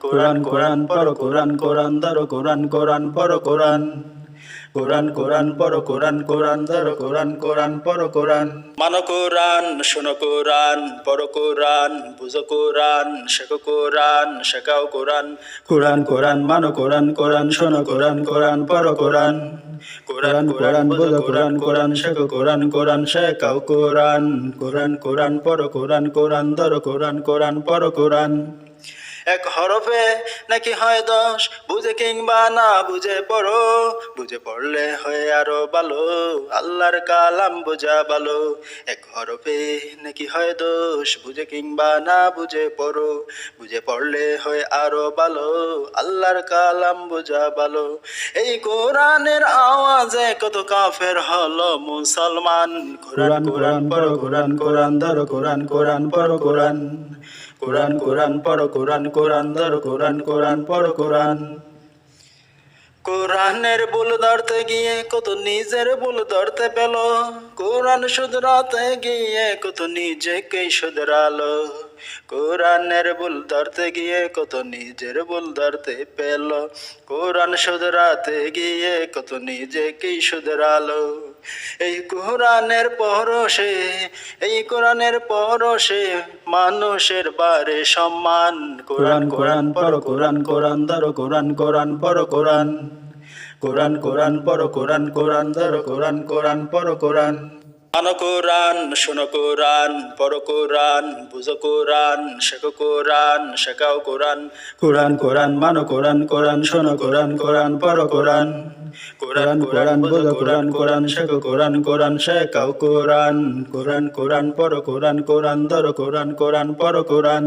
কোরআন কোরআন পড়ো কোরআন কোরআন ধরো কোরআন কোরআন পড়ো কোরআন কোরআন কোরআন পড়ো কোরআন কোরআন ধরো কোরআন কোরআন পড়ো কোরআন মানো কোরআন শোনো কোরআন পড়ো কোরআন বুঝো কোরআন শেখো কোরআন শেখাও কোরআন কোরআন কোরআন মানো কোরআন কোরআন শোনো কোরআন কোরআন পড়ো কোরআন কোরআন কোরআন বুঝো কোরআন কোরআন শেখো কোরআন কোরআন শেখাও কোরআন কোরআন কোরআন পড়ো কোরআন কোরআন ধরো কোরআন কোরআন পড়ো কোরআন এক হরফে নাকি হয় 10 বুঝে কিংবা না বুঝে পড়ো বুঝে পড়লে হয় আরো ভালো আল্লাহর কালাম বোঝা ভালো এক হরফে নাকি হয় 10 বুঝে কিংবা না বুঝে পড়ো বুঝে পড়লে হয় আরো ভালো আল্লাহর কালাম বোঝা ভালো এই কোরআনের আওয়াজে কত কাফের হলো মুসলমান কোরআন কোরআন পড়ো কোরআন কোরআন ধরো কোরআন কোরআন পড়ো কোরআন কোরআন কোরআন পড়ো কোরআন কোরআন ধরো কোরআন কোরআন পড়ো কোরআন কোরআনের ভুল ধরতে গিয়ে কত নিজের ভুল ধরতে পেল কোরআন শুধরাতে গিয়ে কত নিজেকেই শুধরালো কোরআনের ভুল ধরতে গিয়ে কত নিজের ভুল ধরতে পেল কোরআন শুধরাতে গিয়ে কত নিজেকেই শুধরালো এই কোরআনের পরশে মানুষের বারে সম্মান কোরআন কোরআন পড়ো কোরআন কোরআন ধরো কোরআন কোরআন পড়ো কোরআন কোরআন কোরআন পড়ো কোরআন কোরআন ধরো কোরআন কোরআন পড়ো কোরআন মানো কোরআন শোনো কোরআন পড়ো কোরআন বুঝো কোরআন শেখো কোরআন শেখাও কোরআন কোরআন কোরআন মানো কোরআন কোরআন শোনো কোরআন কোরআন পড়ো কোরআন কোরআন কোরআন বুঝো কোরআন কোরআন শেখো কোরআন কোরআন শেখাও কোরআন কোরআন কোরআন পড়ো কোরআন কোরআন ধরো কোরআন কোরআন পড়ো কোরআন